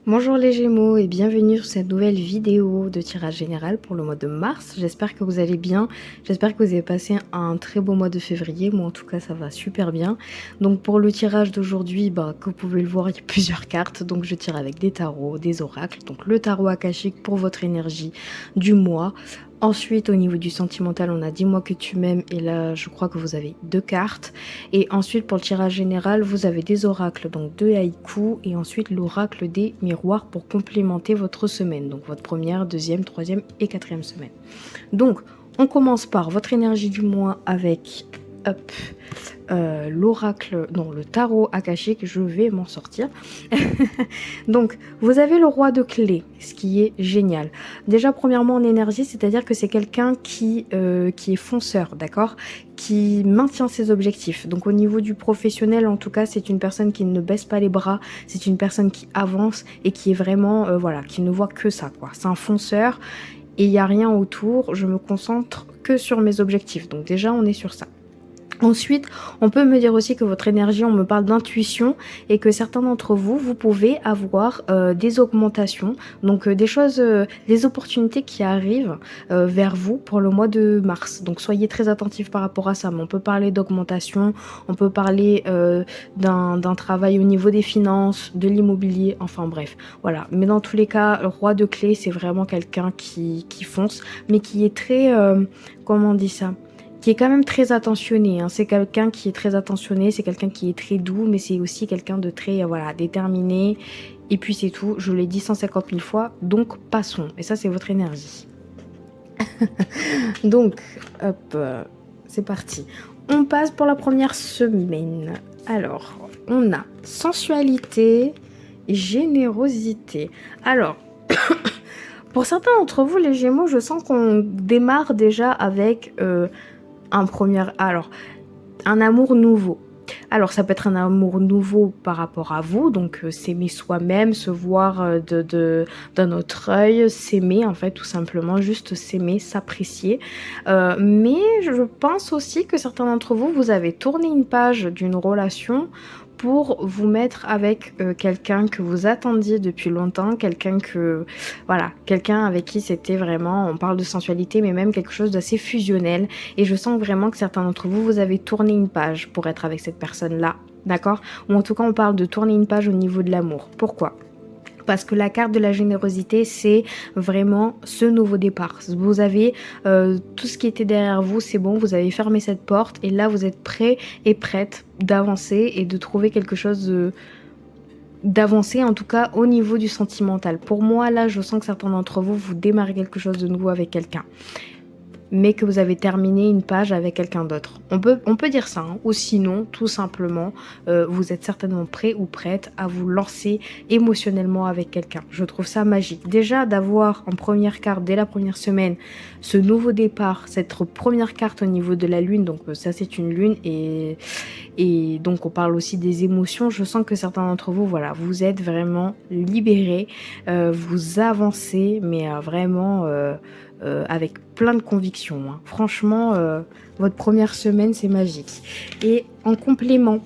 Bonjour les Gémeaux et bienvenue sur cette nouvelle vidéo de tirage général pour le mois de mars. J'espère que vous allez bien, j'espère que vous avez passé un très beau mois de février, moi en tout cas ça va super bien. Donc pour le tirage d'aujourd'hui, comme vous pouvez le voir, il y a plusieurs cartes, donc je tire avec des tarots, des oracles, donc le tarot akashique pour votre énergie du mois. Ensuite, au niveau du sentimental, on a Dis-moi que tu m'aimes et là, je crois que vous avez deux cartes. Et ensuite, pour le tirage général, vous avez des oracles, donc deux haïkus et ensuite l'oracle des miroirs pour complémenter votre semaine. Donc votre première, deuxième, troisième et quatrième semaine. Donc, on commence par votre énergie du mois avec hop, l'oracle, non, le tarot akashique, je vais m'en sortir. Donc, vous avez le roi de clés, ce qui est génial. Déjà, premièrement, en énergie, c'est-à-dire que c'est quelqu'un qui est fonceur, d'accord, qui maintient ses objectifs. Donc, au niveau du professionnel, en tout cas, c'est une personne qui ne baisse pas les bras, c'est une personne qui avance et qui est vraiment, voilà, qui ne voit que ça, quoi. C'est un fonceur et il n'y a rien autour, je me concentre que sur mes objectifs. Donc déjà, on est sur ça. Ensuite, on peut me dire aussi que votre énergie, on me parle d'intuition et que certains d'entre vous, vous pouvez avoir des augmentations, donc des choses, des opportunités qui arrivent vers vous pour le mois de mars. Donc soyez très attentifs par rapport à ça. Mais on peut parler d'augmentation, on peut parler d'un travail au niveau des finances, de l'immobilier, enfin bref, voilà. Mais dans tous les cas, le roi de clés, c'est vraiment quelqu'un qui fonce, mais qui est très, comment on dit ça, qui est quand même très attentionné, hein. C'est quelqu'un qui est très attentionné, c'est quelqu'un qui est très doux, mais c'est aussi quelqu'un de très voilà, déterminé. Et puis c'est tout, je l'ai dit 150 000 fois, donc passons. Et ça, c'est votre énergie. Donc, hop, c'est parti. On passe pour la première semaine. Alors, on a sensualité, générosité. Alors, pour certains d'entre vous, les Gémeaux, je sens qu'on démarre déjà avec un amour nouveau. Alors ça peut être un amour nouveau par rapport à vous, donc s'aimer soi-même, se voir d'un autre œil, s'aimer en fait tout simplement, juste s'aimer, s'apprécier. Mais je pense aussi que certains d'entre vous, vous avez tourné une page d'une relation pour vous mettre avec quelqu'un que vous attendiez depuis longtemps, quelqu'un avec qui c'était vraiment, on parle de sensualité, mais même quelque chose d'assez fusionnel. Et je sens vraiment que certains d'entre vous, vous avez tourné une page pour être avec cette personne-là, d'accord? Ou en tout cas, on parle de tourner une page au niveau de l'amour. Pourquoi? Parce que la carte de la générosité, c'est vraiment ce nouveau départ. Vous avez tout ce qui était derrière vous, c'est bon, vous avez fermé cette porte et là, vous êtes prêt et prête d'avancer et de trouver quelque chose d'avancer, en tout cas au niveau du sentimental. Pour moi, là, je sens que certains d'entre vous, vous démarrez quelque chose de nouveau avec quelqu'un, mais que vous avez terminé une page avec quelqu'un d'autre. On peut dire ça, hein. Ou sinon, tout simplement, vous êtes certainement prêt ou prête à vous lancer émotionnellement avec quelqu'un. Je trouve ça magique. Déjà, d'avoir en première carte, dès la première semaine, ce nouveau départ, cette première carte au niveau de la lune, donc ça c'est une lune, et donc on parle aussi des émotions. Je sens que certains d'entre vous, voilà, vous êtes vraiment libérés, vous avancez, mais vraiment... avec plein de conviction, hein. Franchement, votre première semaine, c'est magique. Et en complément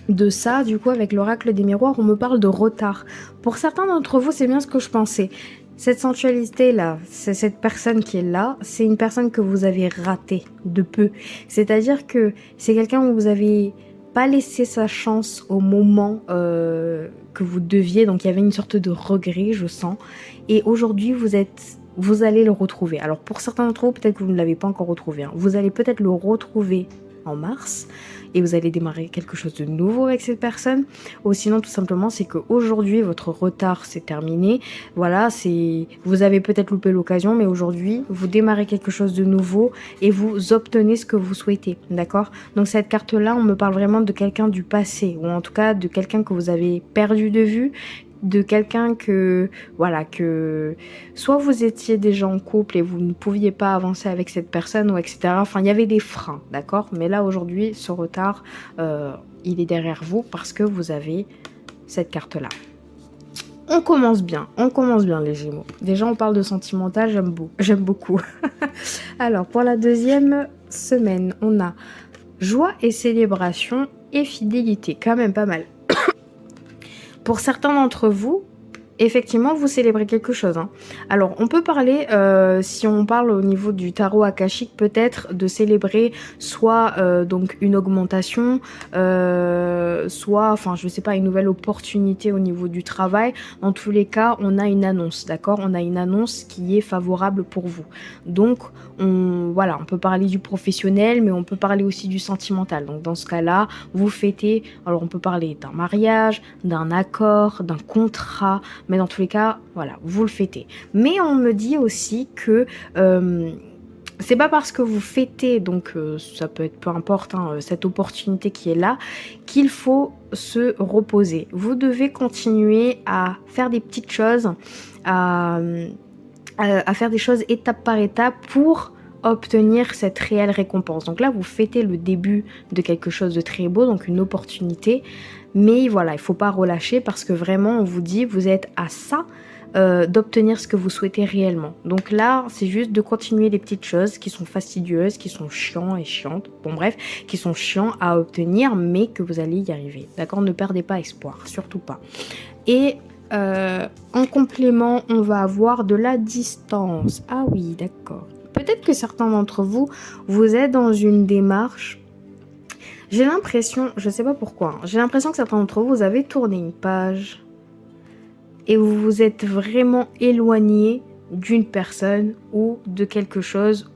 de ça, du coup, avec l'oracle des miroirs, on me parle de retard. Pour certains d'entre vous, c'est bien ce que je pensais. Cette sensualité-là, c'est cette personne qui est là, c'est une personne que vous avez ratée de peu. C'est-à-dire que c'est quelqu'un où vous avez pas laissé sa chance au moment que vous deviez, donc il y avait une sorte de regret, je sens. Et aujourd'hui, vous allez le retrouver. Alors pour certains d'entre vous, peut-être que vous ne l'avez pas encore retrouvé, hein. Vous allez peut-être le retrouver en mars et vous allez démarrer quelque chose de nouveau avec cette personne. Ou sinon tout simplement c'est qu'aujourd'hui votre retard s'est terminé. Voilà, vous avez peut-être loupé l'occasion, mais aujourd'hui vous démarrez quelque chose de nouveau et vous obtenez ce que vous souhaitez, d'accord? Donc cette carte là, on me parle vraiment de quelqu'un du passé, ou en tout cas de quelqu'un que vous avez perdu de vue, de quelqu'un que soit vous étiez déjà en couple et vous ne pouviez pas avancer avec cette personne, ou etc. Enfin, il y avait des freins, d'accord? Mais là, aujourd'hui, ce retard, il est derrière vous parce que vous avez cette carte-là. On commence bien les Gémeaux. Déjà, on parle de sentimental, j'aime beaucoup. Alors, pour la deuxième semaine, on a joie et célébration et fidélité. Quand même pas mal. Pour certains d'entre vous, Effectivement, vous célébrez quelque chose, hein. Alors, on peut parler, si on parle au niveau du tarot akashique, peut-être de célébrer soit donc une augmentation, soit, enfin, je sais pas, une nouvelle opportunité au niveau du travail. Dans tous les cas, on a une annonce, d'accord? On a une annonce qui est favorable pour vous. Donc, voilà, on peut parler du professionnel, mais on peut parler aussi du sentimental. Donc, dans ce cas-là, vous fêtez, alors on peut parler d'un mariage, d'un accord, d'un contrat, mais dans tous les cas, voilà, vous le fêtez. Mais on me dit aussi que c'est pas parce que vous fêtez, donc ça peut être peu importe, hein, cette opportunité qui est là, qu'il faut se reposer. Vous devez continuer à faire des petites choses, à faire des choses étape par étape pour obtenir cette réelle récompense. Donc là, vous fêtez le début de quelque chose de très beau, donc une opportunité. Mais voilà, il ne faut pas relâcher parce que vraiment, on vous dit, vous êtes à ça d'obtenir ce que vous souhaitez réellement. Donc là, c'est juste de continuer les petites choses qui sont fastidieuses, qui sont chiantes et chiantes, bon bref, qui sont chiants à obtenir, mais que vous allez y arriver. D'accord? Ne perdez pas espoir, surtout pas. Et en complément, on va avoir de la distance. Ah oui, d'accord. Peut-être que certains d'entre vous, vous êtes dans une démarche. J'ai l'impression, je sais pas pourquoi, j'ai l'impression que certains d'entre vous, vous avez tourné une page et vous vous êtes vraiment éloigné d'une personne ou de quelque chose,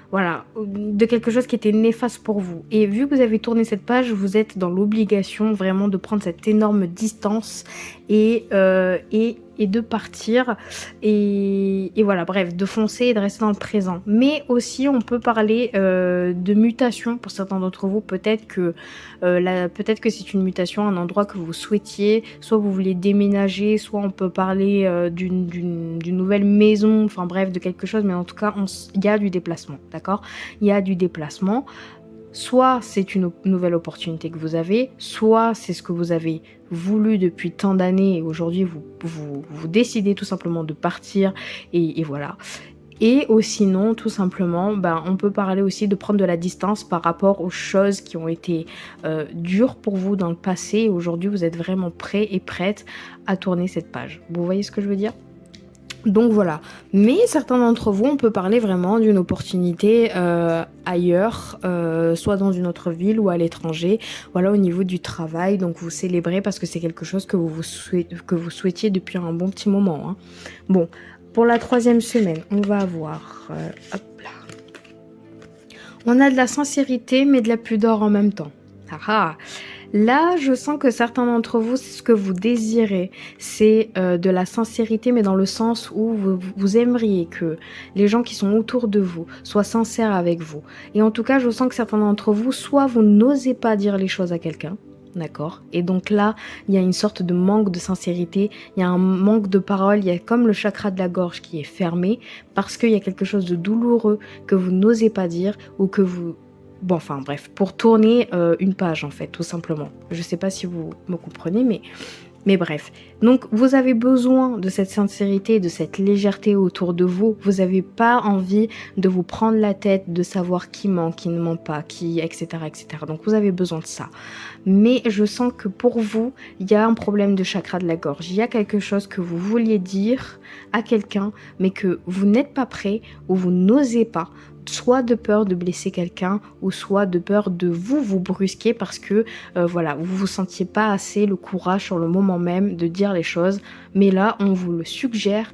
voilà, de quelque chose qui était néfaste pour vous. Et vu que vous avez tourné cette page, vous êtes dans l'obligation vraiment de prendre cette énorme distance et de partir et voilà, bref, de foncer et de rester dans le présent. Mais aussi, on peut parler de mutation pour certains d'entre vous. Peut-être que c'est une mutation, un endroit que vous souhaitiez, soit vous voulez déménager, soit on peut parler d'une nouvelle maison, enfin bref, de quelque chose, mais en tout cas, il y a du déplacement, d'accord? Il y a du déplacement. Soit c'est une nouvelle opportunité que vous avez, soit c'est ce que vous avez voulu depuis tant d'années et aujourd'hui vous décidez tout simplement de partir et voilà. Et ou sinon, tout simplement, on peut parler aussi de prendre de la distance par rapport aux choses qui ont été dures pour vous dans le passé et aujourd'hui vous êtes vraiment prêt et prête à tourner cette page. Vous voyez ce que je veux dire ? Donc voilà, mais certains d'entre vous, on peut parler vraiment d'une opportunité ailleurs, soit dans une autre ville ou à l'étranger, voilà, au niveau du travail, donc vous célébrez parce que c'est quelque chose que vous souhaitiez depuis un bon petit moment, hein. Bon, pour la 3e semaine, on va avoir, hop là, on a de la sincérité mais de la pudeur en même temps. Ah ah. Là, je sens que certains d'entre vous, c'est ce que vous désirez, c'est de la sincérité, mais dans le sens où vous aimeriez que les gens qui sont autour de vous soient sincères avec vous. Et en tout cas, je sens que certains d'entre vous, soit vous n'osez pas dire les choses à quelqu'un, d'accord? Et donc là, il y a une sorte de manque de sincérité, il y a un manque de parole, il y a comme le chakra de la gorge qui est fermé, parce qu'il y a quelque chose de douloureux que vous n'osez pas dire ou que vous... Bon, enfin bref, pour tourner une page en fait, tout simplement. Je sais pas si vous me comprenez, mais bref. Donc, vous avez besoin de cette sincérité, de cette légèreté autour de vous. Vous n'avez pas envie de vous prendre la tête, de savoir qui ment, qui ne ment pas, qui, etc., etc. Donc, vous avez besoin de ça. Mais je sens que pour vous, il y a un problème de chakra de la gorge. Il y a quelque chose que vous vouliez dire à quelqu'un, mais que vous n'êtes pas prêt ou vous n'osez pas. Soit de peur de blesser quelqu'un ou soit de peur de vous brusquer parce que voilà, vous vous sentiez pas assez le courage sur le moment même de dire les choses. Mais là, on vous suggère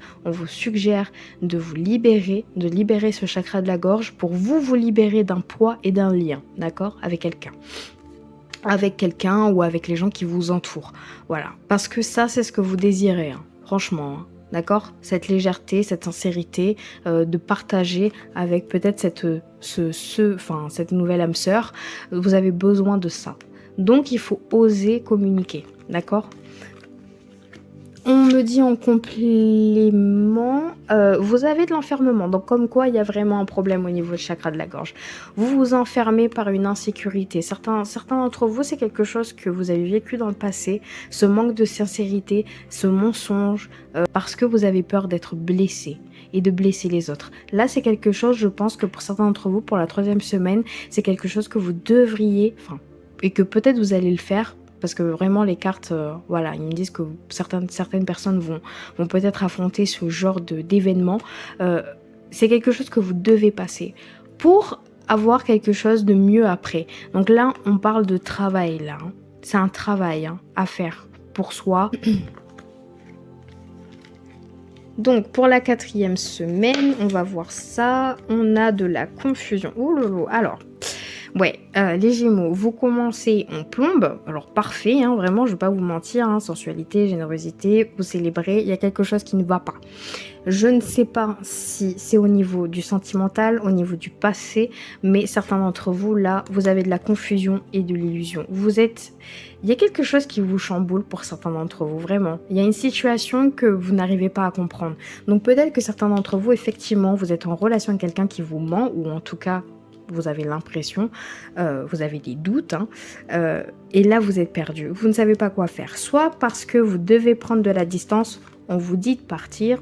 de vous libérer, de libérer ce chakra de la gorge pour vous libérer d'un poids et d'un lien, d'accord, avec quelqu'un ou avec les gens qui vous entourent. Voilà, parce que ça, c'est ce que vous désirez, hein, franchement, hein. D'accord, cette légèreté, cette sincérité, de partager avec peut-être cette nouvelle âme sœur, vous avez besoin de ça. Donc il faut oser communiquer, d'accord? On me dit en complément, vous avez de l'enfermement, donc comme quoi il y a vraiment un problème au niveau du chakra de la gorge. Vous vous enfermez par une insécurité. Certains d'entre vous, c'est quelque chose que vous avez vécu dans le passé, ce manque de sincérité, ce mensonge, parce que vous avez peur d'être blessé et de blesser les autres. Là, c'est quelque chose, je pense que pour certains d'entre vous, pour la 3e semaine, c'est quelque chose que vous devriez, et que peut-être vous allez le faire, parce que vraiment les cartes, voilà, ils me disent que certaines personnes vont peut-être affronter ce genre d'événement. C'est quelque chose que vous devez passer pour avoir quelque chose de mieux après. Donc là, on parle de travail là. C'est un travail à faire pour soi. Donc pour la 4e semaine, on va voir ça. On a de la confusion. Oh lolo. Alors, ouais, les Gémeaux, vous commencez en plombe. Alors parfait, vraiment, je vais pas vous mentir. Sensualité, générosité, vous célébrez. Il y a quelque chose qui ne va pas. Je ne sais pas si c'est au niveau du sentimental, au niveau du passé, mais certains d'entre vous, là, vous avez de la confusion et de l'illusion. Il y a quelque chose qui vous chamboule pour certains d'entre vous, vraiment. Il y a une situation que vous n'arrivez pas à comprendre. Donc peut-être que certains d'entre vous, effectivement, vous êtes en relation avec quelqu'un qui vous ment, ou en tout cas, vous avez l'impression, vous avez des doutes, et là, vous êtes perdu. Vous ne savez pas quoi faire. Soit parce que vous devez prendre de la distance, on vous dit de partir,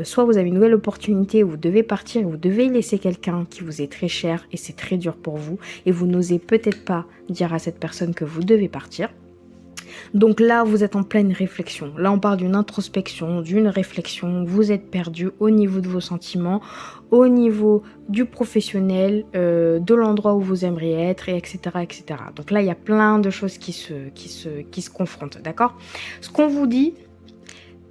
soit vous avez une nouvelle opportunité où vous devez partir, vous devez laisser quelqu'un qui vous est très cher et c'est très dur pour vous et vous n'osez peut-être pas dire à cette personne que vous devez partir. Donc là, vous êtes en pleine réflexion. Là, on parle d'une introspection, d'une réflexion. Vous êtes perdu au niveau de vos sentiments, au niveau du professionnel, de l'endroit où vous aimeriez être, et etc., etc. Donc là, il y a plein de choses qui se confrontent, d'accord ? Ce qu'on vous dit,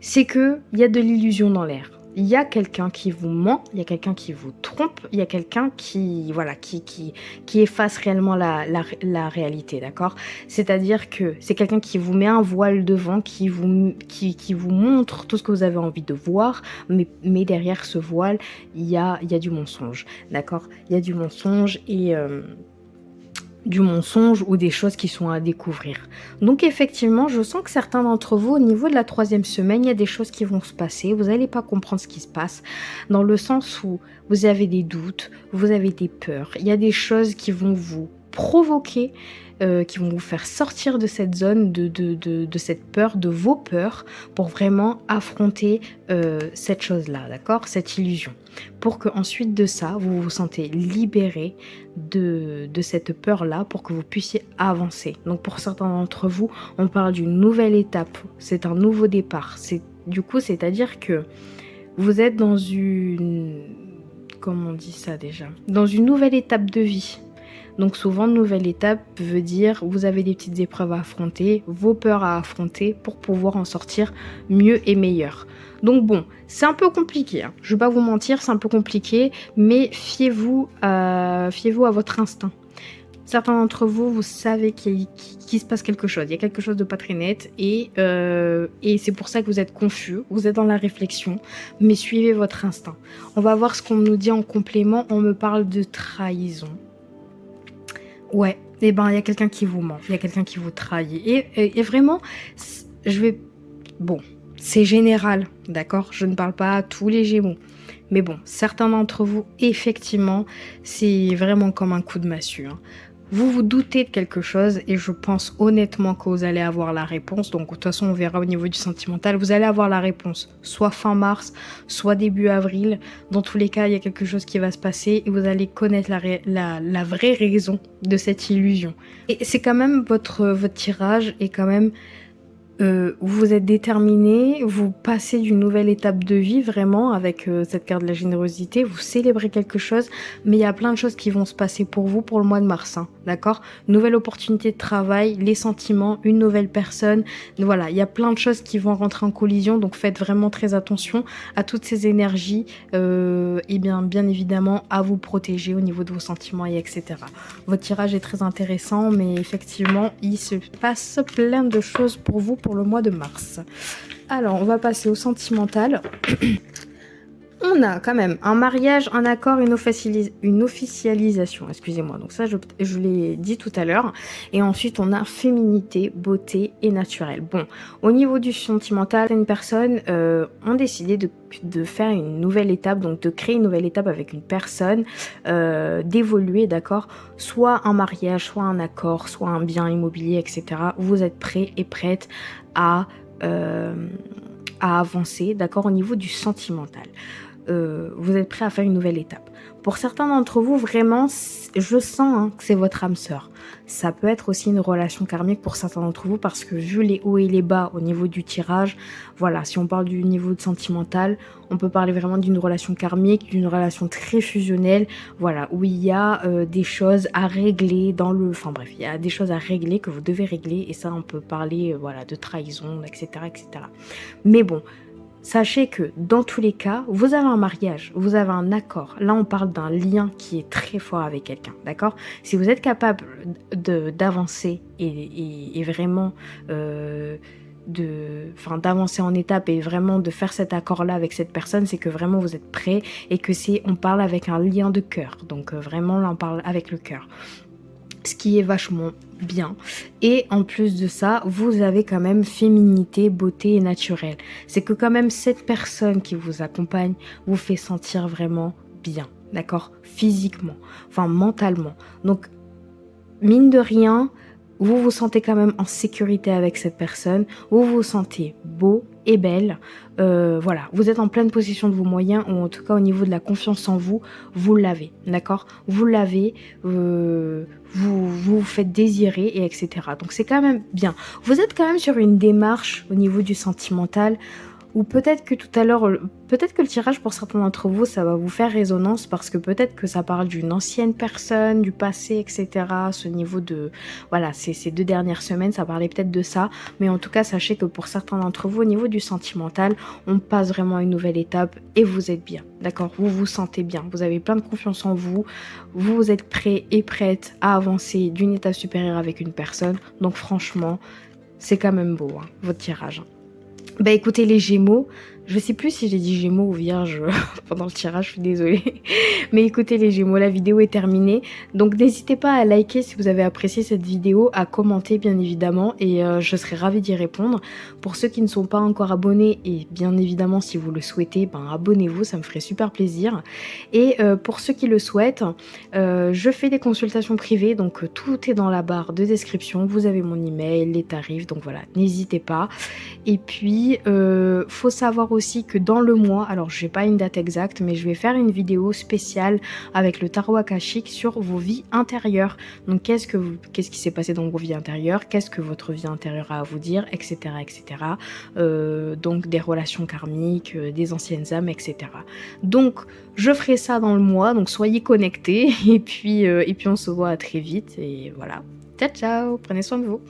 c'est qu'il y a de l'illusion dans l'air. Il y a quelqu'un qui vous ment, il y a quelqu'un qui vous trompe, il y a quelqu'un qui efface réellement la réalité, d'accord ? C'est-à-dire que c'est quelqu'un qui vous met un voile devant, qui vous montre tout ce que vous avez envie de voir, mais derrière ce voile, il y a du mensonge, d'accord ? Il y a du mensonge ou des choses qui sont à découvrir. Donc effectivement, je sens que certains d'entre vous, au niveau de la 3e semaine, il y a des choses qui vont se passer. Vous n'allez pas comprendre ce qui se passe, dans le sens où vous avez des doutes, vous avez des peurs. Il y a des choses qui vont vous provoquer, qui vont vous faire sortir de cette zone, de cette peur, de vos peurs, pour vraiment affronter cette chose-là, d'accord ? Cette illusion. Pour que ensuite de ça, vous vous sentez libéré de cette peur-là, pour que vous puissiez avancer. Donc pour certains d'entre vous, on parle d'une nouvelle étape, c'est un nouveau départ. C'est-à-dire que vous êtes dans comment on dit ça déjà ? Dans une nouvelle étape de vie. Donc souvent, nouvelle étape veut dire vous avez des petites épreuves à affronter, vos peurs à affronter pour pouvoir en sortir mieux et meilleur. Donc bon, c'est un peu compliqué, je vais pas vous mentir, c'est un peu compliqué, mais fiez-vous à votre instinct. Certains d'entre vous, vous savez qu'il se passe quelque chose, il y a quelque chose de pas très net et c'est pour ça que vous êtes confus, vous êtes dans la réflexion, mais suivez votre instinct. On va voir ce qu'on nous dit en complément, on me parle de trahison. Ouais, il y a quelqu'un qui vous ment, il y a quelqu'un qui vous trahit. Et vraiment, c'est général, d'accord ? Je ne parle pas à tous les Gémeaux. Mais bon, certains d'entre vous, effectivement, c'est vraiment comme un coup de massue. Vous vous doutez de quelque chose et je pense honnêtement que vous allez avoir la réponse. Donc de toute façon, on verra au niveau du sentimental. Vous allez avoir la réponse, soit fin mars, soit début avril. Dans tous les cas, il y a quelque chose qui va se passer et vous allez connaître la vraie raison de cette illusion. Et c'est quand même votre tirage est quand même... vous êtes déterminé, vous passez d'une nouvelle étape de vie vraiment avec cette carte de la générosité, vous célébrez quelque chose, mais il y a plein de choses qui vont se passer pour vous pour le mois de mars, d'accord ? Nouvelle opportunité de travail, les sentiments, une nouvelle personne, voilà, il y a plein de choses qui vont rentrer en collision, donc faites vraiment très attention à toutes ces énergies et bien évidemment à vous protéger au niveau de vos sentiments et etc. Votre tirage est très intéressant, mais effectivement, il se passe plein de choses pour vous pour le mois de mars. Alors, on va passer au sentimental. On a quand même un mariage, un accord, une officialisation, excusez-moi. Donc ça, je l'ai dit tout à l'heure. Et ensuite, on a féminité, beauté et naturel. Bon, au niveau du sentimental, une personne ont décidé de faire une nouvelle étape, donc de créer une nouvelle étape avec une personne, d'évoluer, d'accord ? Soit un mariage, soit un accord, soit un bien immobilier, etc. Vous êtes prêts et prêtes à avancer, d'accord, au niveau du sentimental. vous êtes prêt à faire une nouvelle étape. Pour certains d'entre vous, vraiment, je sens que c'est votre âme sœur. Ça peut être aussi une relation karmique pour certains d'entre vous parce que vu les hauts et les bas au niveau du tirage, voilà, si on parle du niveau sentimental, on peut parler vraiment d'une relation karmique, d'une relation très fusionnelle, voilà, où il y a des choses à régler enfin bref, il y a des choses à régler que vous devez régler et ça, on peut parler, voilà, de trahison, etc., etc. Mais bon, sachez que dans tous les cas, vous avez un mariage, vous avez un accord. Là, on parle d'un lien qui est très fort avec quelqu'un, d'accord? Si vous êtes capable d'avancer et vraiment d'avancer en étape et vraiment de faire cet accord-là avec cette personne, c'est que vraiment vous êtes prêt et que on parle avec un lien de cœur. Donc vraiment, là, on parle avec le cœur. Ce qui est vachement bien. Et en plus de ça, vous avez quand même féminité, beauté et naturel. C'est que quand même cette personne qui vous accompagne vous fait sentir vraiment bien, d'accord? Physiquement, enfin mentalement. Donc, mine de rien, vous vous sentez quand même en sécurité avec cette personne, vous vous sentez beau et belle, voilà, vous êtes en pleine possession de vos moyens, ou en tout cas au niveau de la confiance en vous, vous l'avez, d'accord? Vous l'avez, vous faites désirer, et etc. Donc c'est quand même bien. Vous êtes quand même sur une démarche au niveau du sentimental, ou peut-être que tout à l'heure, peut-être que le tirage pour certains d'entre vous, ça va vous faire résonance parce que peut-être que ça parle d'une ancienne personne, du passé, etc. Ce niveau de, voilà, ces 2 dernières semaines, ça parlait peut-être de ça. Mais en tout cas, sachez que pour certains d'entre vous, au niveau du sentimental, on passe vraiment à une nouvelle étape et vous êtes bien, d'accord? Vous vous sentez bien, vous avez plein de confiance en vous, vous êtes prêt et prête à avancer d'une étape supérieure avec une personne. Donc franchement, c'est quand même beau, votre tirage. Bah écoutez les Gémeaux, je sais plus si j'ai dit Gémeaux ou Vierge pendant le tirage, je suis désolée. Mais écoutez les Gémeaux, la vidéo est terminée. Donc n'hésitez pas à liker si vous avez apprécié cette vidéo, à commenter bien évidemment et je serai ravie d'y répondre. Pour ceux qui ne sont pas encore abonnés et bien évidemment si vous le souhaitez, abonnez-vous, ça me ferait super plaisir. Et pour ceux qui le souhaitent, je fais des consultations privées, donc tout est dans la barre de description. Vous avez mon email, les tarifs, donc voilà, n'hésitez pas. Et puis, faut savoir aussi que dans le mois, alors j'ai pas une date exacte, mais je vais faire une vidéo spéciale avec le tarot akashique sur vos vies intérieures. Donc qu'est-ce qui s'est passé dans vos vies intérieures, qu'est-ce que votre vie intérieure a à vous dire, etc. etc. Donc des relations karmiques, des anciennes âmes, etc. Donc je ferai ça dans le mois, donc soyez connectés et puis on se voit très vite et voilà. Ciao ciao, prenez soin de vous.